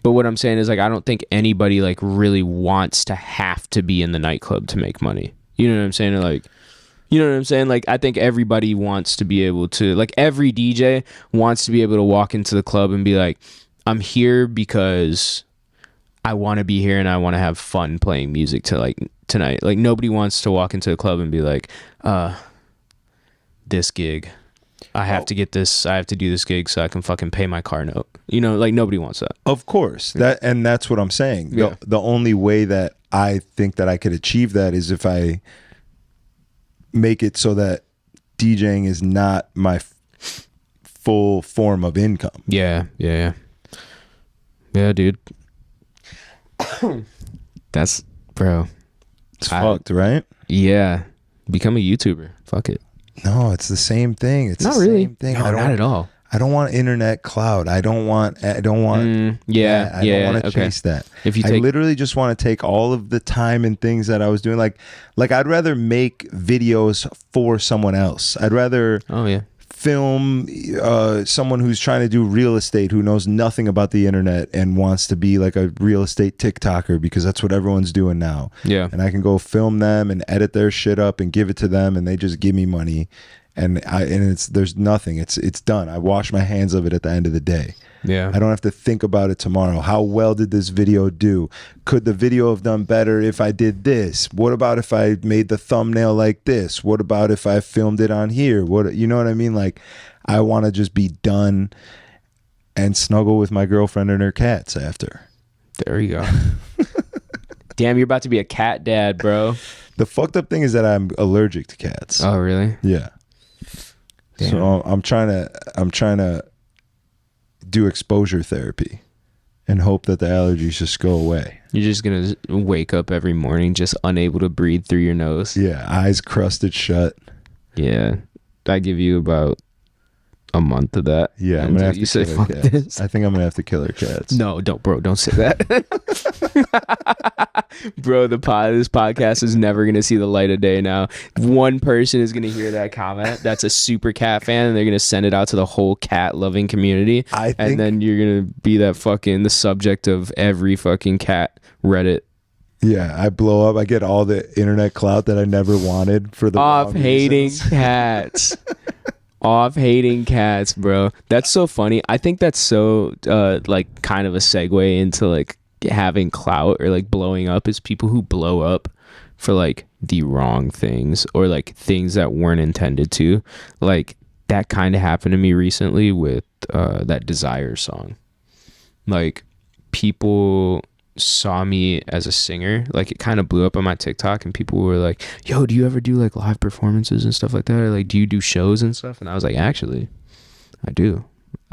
But what I'm saying is, like, I don't think anybody like really wants to have to be in the nightclub to make money. You know what I'm saying? Like, you know what I'm saying? Like, I think everybody wants to be able to, like, every DJ wants to be able to walk into the club and be like, I'm here because I want to be here and I want to have fun playing music tonight. Like, nobody wants to walk into the club and be like, this gig, I have to get this, I have to do this gig so I can fucking pay my car note. You know, like, nobody wants that. Of course. That's what I'm saying. Yeah. The only way that I think that I could achieve that is if I make it so that DJing is not my full form of income. Yeah, dude. That's, bro. It's fucked, right? Yeah. Become a YouTuber. Fuck it. No, it's the same thing. It's not the really. same thing. No, not at all. I don't want internet cloud. I don't want I don't want to chase that. If you I literally just want to take all of the time and things that I was doing. Like I'd rather make videos for someone else. I'd rather film someone who's trying to do real estate, who knows nothing about the internet and wants to be like a real estate TikToker, because that's what everyone's doing now. Yeah. And I can go film them and edit their shit up and give it to them, and they just give me money. And there's nothing. It's done. I wash my hands of it at the end of the day. Yeah. I don't have to think about it tomorrow. How well did this video do? Could the video have done better if I did this? What about if I made the thumbnail like this? What about if I filmed it on here? You know what I mean? Like, I want to just be done and snuggle with my girlfriend and her cats after. There you go. Damn, you're about to be a cat dad, bro. The fucked up thing is that I'm allergic to cats. Oh, really? Yeah. Damn. So I'm trying to do exposure therapy and hope that the allergies just go away. You're just gonna wake up every morning just unable to breathe through your nose. Yeah, eyes crusted shut. Yeah, I give you about a month of that. Yeah, I'm gonna have to say kill her cats. I think I'm gonna have to kill her cats. No, don't say that. Bro, this podcast is never gonna see the light of day now. One person is gonna hear that comment that's a super cat fan, and they're gonna send it out to the whole cat loving community. And then you're gonna be the subject of every fucking cat Reddit. Yeah, I blow up. I get all the internet clout that I never wanted for the off hating cats. Off hating cats, bro. That's so funny. I think that's so like kind of a segue into like having clout or like blowing up, is people who blow up for like the wrong things or like things that weren't intended to. Like that kind of happened to me recently with that Desire song. Like people saw me as a singer, like it kind of blew up on my TikTok, and people were like, yo, do you ever do like live performances and stuff like that, or like do you do shows and stuff? And I was like, actually I do.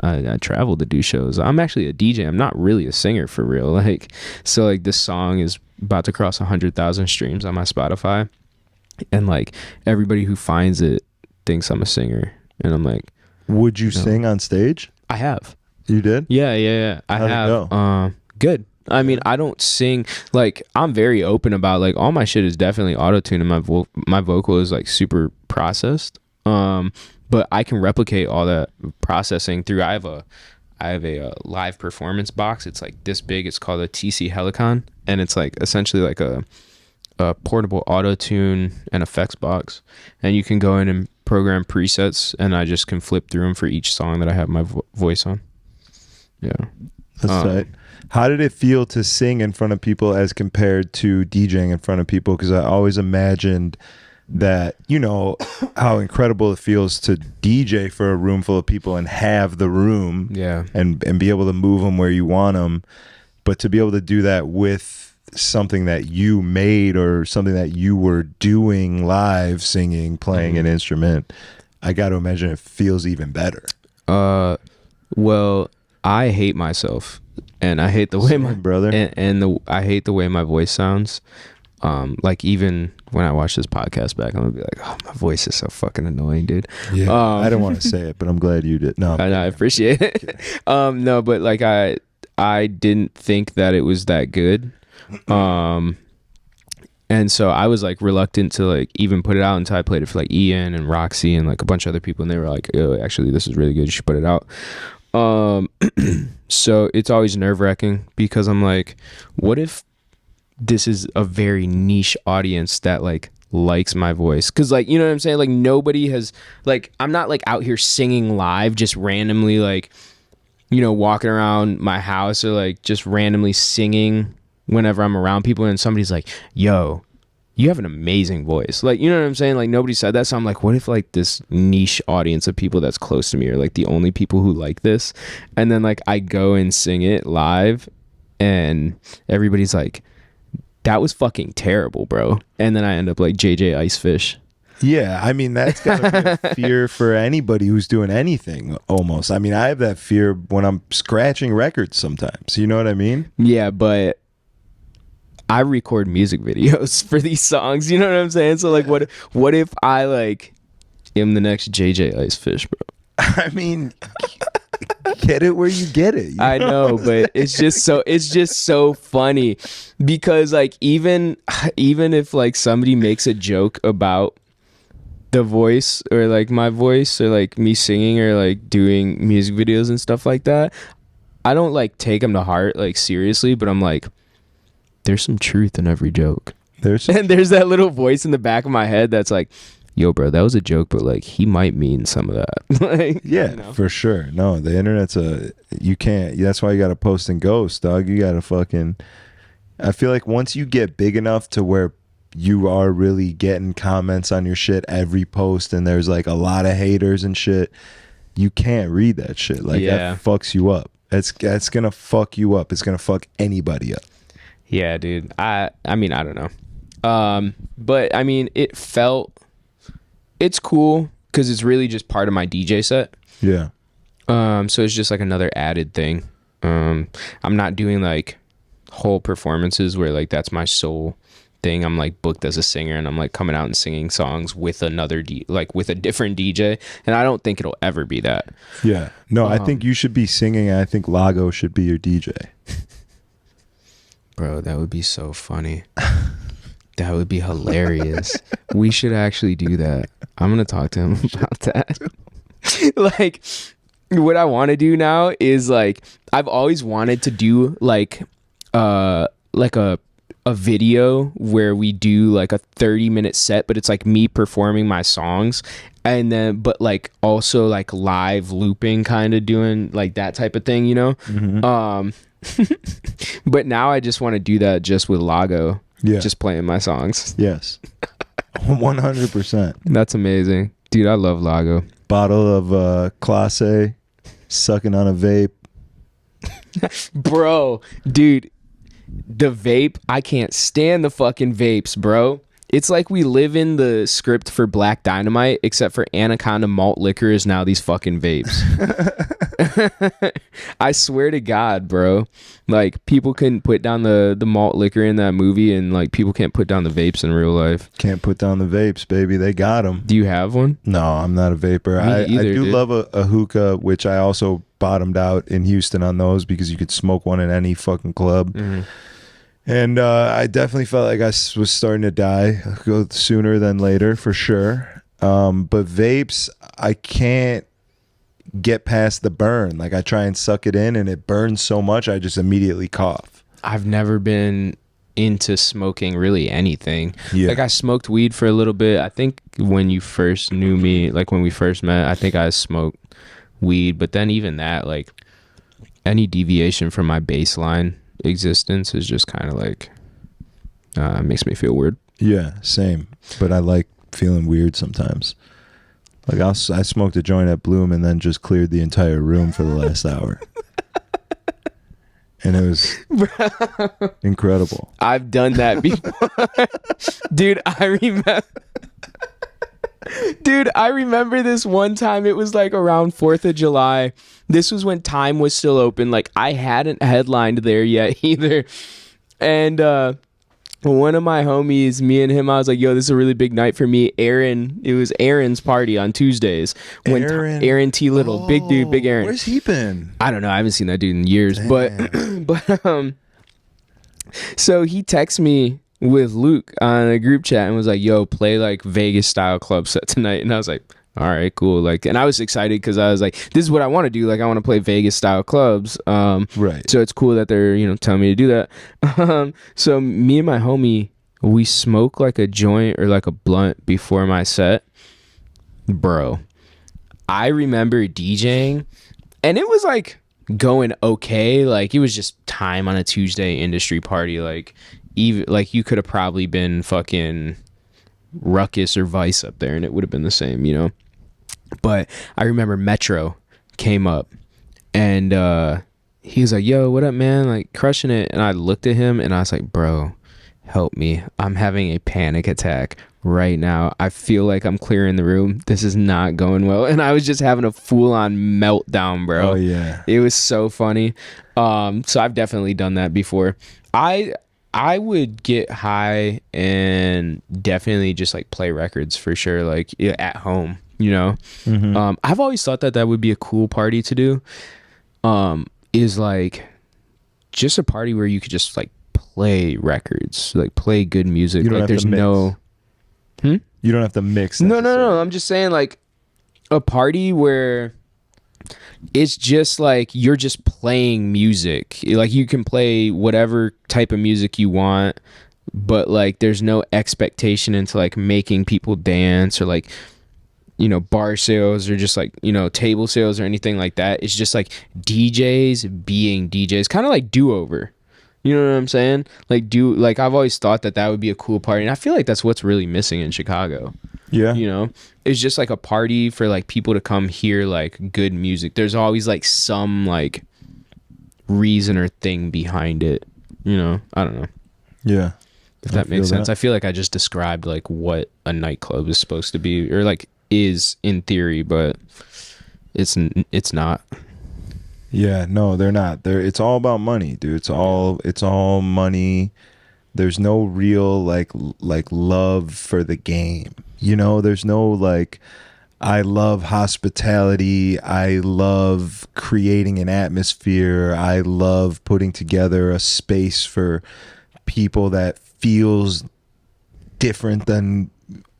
I travel to do shows. I'm actually a DJ. I'm not really a singer for real. Like, so like this song is about to cross 100,000 streams on my Spotify, and like everybody who finds it thinks I'm a singer, and I'm like, would you sing on stage? I have. You did? Yeah. I How'd have. it go? Good. I mean, I don't sing, like, I'm very open about, like, all my shit is definitely auto-tuned, and my vocal is, like, super processed. But I can replicate all that processing through, I have a live performance box. It's, like, this big. It's called a TC Helicon, and it's, like, essentially, like, a portable auto-tune and effects box. And you can go in and program presets, and I just can flip through them for each song that I have my voice on. Yeah. That's right. How did it feel to sing in front of people as compared to DJing in front of people? Because I always imagined that, you know, how incredible it feels to DJ for a room full of people and have the room, and be able to move them where you want them. But to be able to do that with something that you made or something that you were doing live, singing, playing an instrument, I got to imagine it feels even better. Well, I hate myself. And I hate the way brother. I hate the way my voice sounds. Like even when I watch this podcast back, I'm gonna be like, oh, my voice is so fucking annoying, dude. Yeah, I don't want to say it, but I'm glad you did. No, I appreciate it. No, but like I didn't think that it was that good. And so I was like reluctant to like even put it out until I played it for like Ian and Roxy and like a bunch of other people, and they were like, oh, actually this is really good, you should put it out. So it's always nerve-wracking because I'm like, what if this is a very niche audience that like likes my voice? Because like, you know what I'm saying, like nobody has, like, I'm not like out here singing live just randomly, like, you know, walking around my house or like just randomly singing whenever I'm around people and somebody's like, yo, you have an amazing voice. Like, you know what I'm saying? Like nobody said that. So I'm like, what if like this niche audience of people that's close to me are like the only people who like this? And then like I go and sing it live and everybody's like, that was fucking terrible, bro. And then I end up like JJ Icefish. Yeah, I mean, that's gotta be a fear for anybody who's doing anything, almost. I mean, I have that fear when I'm scratching records sometimes. You know what I mean? Yeah, but I record music videos for these songs. You know what I'm saying? So like, what if I like am the next JJ Icefish, bro? I mean, get it where you get it. I know, but it's just so funny because like even if like somebody makes a joke about the voice or like my voice or like me singing or like doing music videos and stuff like that, I don't like take them to heart like seriously, but I'm like, there's some truth in every joke. And there's that little voice in the back of my head that's like, yo, bro, that was a joke, but like he might mean some of that. Like, yeah, you know? For sure. No, the internet's you can't. That's why you got to post and ghost, dog. You got to fucking. I feel like once you get big enough to where you are really getting comments on your shit every post, and there's like a lot of haters and shit, you can't read that shit. Like that fucks you up. That's gonna fuck you up. It's gonna fuck anybody up. Yeah, dude. I mean, I don't know. But I mean, it's cool because it's really just part of my DJ set. Yeah. So it's just like another added thing. I'm not doing like whole performances where like that's my sole thing. I'm like booked as a singer and I'm like coming out and singing songs with another with a different DJ, and I don't think it'll ever be that. Yeah. No, I think you should be singing, and I think Lago should be your DJ. Bro, that would be so funny. That would be hilarious. We should actually do that. I'm going to talk to him about that. Like, what I want to do now is, like, I've always wanted to do, like a video where we do, like, a 30-minute set, but it's, like, me performing my songs. And then, but, like, also, like, live looping, kind of doing, like, that type of thing, you know? Mm-hmm. But now I just want to do that just with Lago. Yeah. Just playing my songs. Yes. 100%. That's amazing. Dude, I love Lago. Bottle of Class A, sucking on a vape. Bro, dude, the vape, I can't stand the fucking vapes, bro. It's like we live in the script for Black Dynamite, except for Anaconda malt liquor is now these fucking vapes. I swear to God, bro. Like, people couldn't put down the malt liquor in that movie, and like people can't put down the vapes in real life. Can't put down the vapes, baby. They got them. Do you have one? No, I'm not a vapor. I do love a hookah, which I also bottomed out in Houston on those because you could smoke one in any fucking club. Mm-hmm. And I definitely felt like I was starting to die sooner than later, for sure. But vapes, I can't get past the burn. Like, I try and suck it in, and it burns so much, I just immediately cough. I've never been into smoking really anything. Yeah. Like, I smoked weed for a little bit. I think when you first knew me, like when we first met, I think I smoked weed. But then even that, like, any deviation from my baseline existence is just kind of like makes me feel weird. Yeah, same. But I like feeling weird sometimes. Like, I smoked a joint at Bloom and then just cleared the entire room for the last hour. And it was incredible. I've done that before. Dude, I remember this one time. It was like around 4th of July. This was when Time was still open. Like, I hadn't headlined there yet either. And one of my homies, me and him, I was like, yo, this is a really big night for me. It was Aaron's party on Tuesdays. Aaron T. Little, big dude, big Aaron. Where's he been? I don't know. I haven't seen that dude in years. Damn. But so he texted me with Luke on a group chat and was like, yo, play like Vegas style club set tonight. And I was like, all right, cool. Like, and I was excited because I was like, this is what I want to do. Like, I want to play Vegas style clubs. Right. So it's cool that they're, telling me to do that. So me and my homie, we smoke like a joint or like a blunt before my set. Bro, I remember DJing and it was like going okay. Like, it was just time on a Tuesday industry party. Like, even like you could have probably been fucking Ruckus or Vice up there and it would have been the same, But I remember Metro came up and he was like, yo, what up, man? Like, crushing it. And I looked at him and I was like, bro, help me. I'm having a panic attack right now. I feel like I'm clearing the room. This is not going well. And I was just having a full-on meltdown, bro. Oh, yeah. It was so funny. So I've definitely done that before. I would get high and definitely just like play records for sure, like at home, Mm-hmm. I've always thought that would be a cool party to do. Is like just a party where you could just like play records, like play good music. You don't like have to mix. You don't have to mix. No. I'm just saying like a party where it's just like you're just playing music. Like, you can play whatever type of music you want, but like there's no expectation into like making people dance or like bar sales or just like table sales or anything like that. It's just like DJs being DJs, kind of like do-over. You know what I'm saying? Like I've always thought that would be a cool party, and I feel like that's what's really missing in Chicago. Yeah. It's just like a party for like people to come hear like good music. There's always like some like reason or thing behind it. I don't know. Yeah. If that makes sense. I feel like I just described like what a nightclub is supposed to be, or like is in theory, but it's not. Yeah, no, they're not. It's all about money, dude. It's all money. There's no real like love for the game. There's no like, I love hospitality. I love creating an atmosphere. I love putting together a space for people that feels different than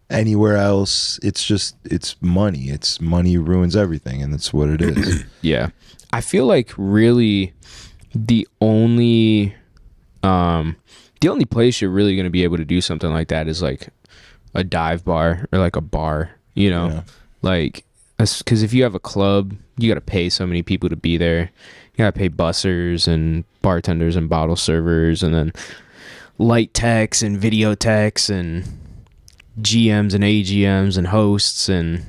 anywhere else. It's money. It's money ruins everything, and that's what it is. Yeah. I feel like really the only place you're really going to be able to do something like that is like a dive bar or like a bar, Yeah. like, because if you have a club, you got to pay so many people to be there. You got to pay bussers and bartenders and bottle servers and then light techs and video techs and GMs and AGMs and hosts, and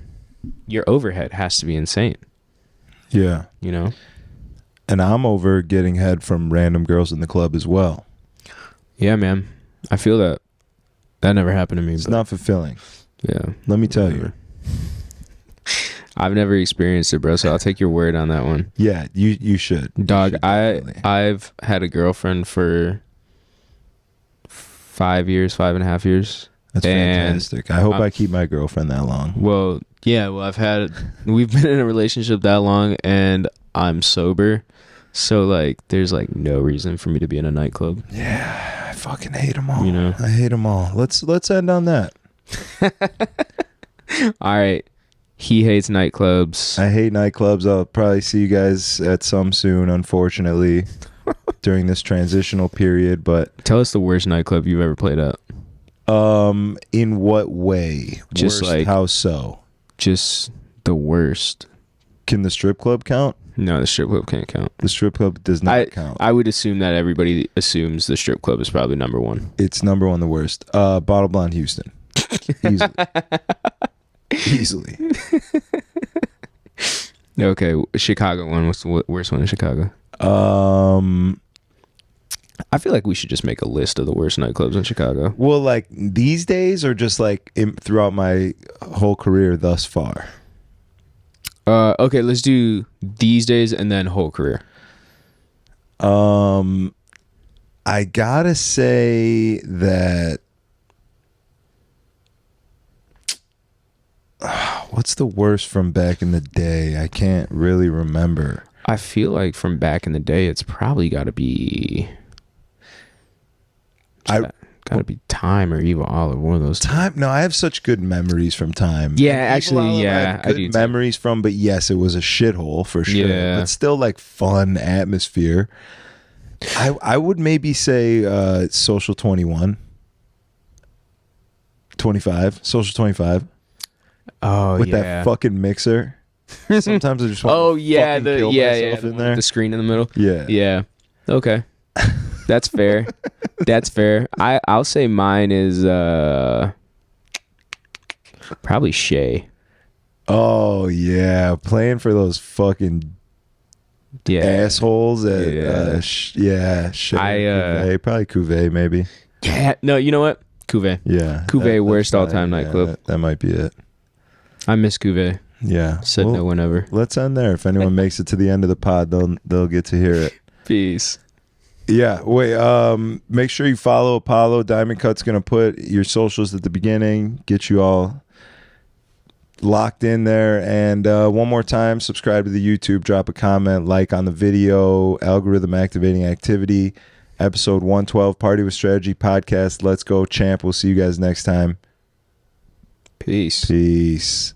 your overhead has to be insane. Yeah. And I'm over getting head from random girls in the club as well. Yeah, man. I feel that. That never happened to me. It's not fulfilling. Yeah. Let me tell you. I've never experienced it, bro, so I'll take your word on that one. Yeah, you should. Dog, You should I've had a girlfriend for 5.5 years. That's fantastic. I hope I keep my girlfriend that long. Well, yeah, we've been in a relationship that long and I'm sober. So like there's like no reason for me to be in a nightclub. Yeah, I fucking hate them all. You know? I hate them all. Let's end on that. All right. He hates nightclubs. I hate nightclubs. I'll probably see you guys at some soon, unfortunately, during this transitional period. But tell us the worst nightclub you've ever played at. In what way? Just worst, like how so? Just the worst. Can the strip club count? No, the strip club can't count. The strip club does not count. I would assume that everybody assumes the strip club is probably number one. It's number one, the worst. Bottle Blonde Houston. Easily. Okay, Chicago one. What's the worst one in Chicago? I feel like we should just make a list of the worst nightclubs in Chicago. Well, like these days, or just like throughout my whole career thus far? Okay, let's do these days and then whole career. I I gotta say that. What's the worst from back in the day? I can't really remember. I feel like from back in the day, it's probably got to be. Got to be Time or Evil Olive, one of those. Time? No, I have such good memories from Time. Yeah, And actually, Evil Olive, yeah, I have I good do too. memories from. But yes, it was a shithole for sure. Yeah. But still, like fun atmosphere. I would maybe say Social 21. 25. Social 25. Oh, With yeah. that fucking mixer. Sometimes I just want Oh to yeah, fucking kill myself in there. the screen in the middle. Yeah. Yeah. Okay. That's fair. That's fair. I'll say mine is probably Shay. Oh yeah, playing for those fucking Yeah. assholes at Yeah. Cuvée, probably Cuvée maybe. Yeah. No, you know what? Cuvée. Yeah. Cuvée, worst that's all-time probably- nightclub. That might be it. I miss Cuvée. Yeah. Said Well, no one ever. Let's end there. If anyone makes it to the end of the pod, they'll get to hear it. Peace. Yeah. Wait. Make sure you follow Apollo. Diamond Cut's gonna put your socials at the beginning. Get you all locked in there. And one more time, subscribe to the YouTube. Drop a comment, like on the video. Algorithm activating activity. Episode 112, Party with Strategy podcast. Let's go, champ. We'll see you guys next time. Peace. Peace.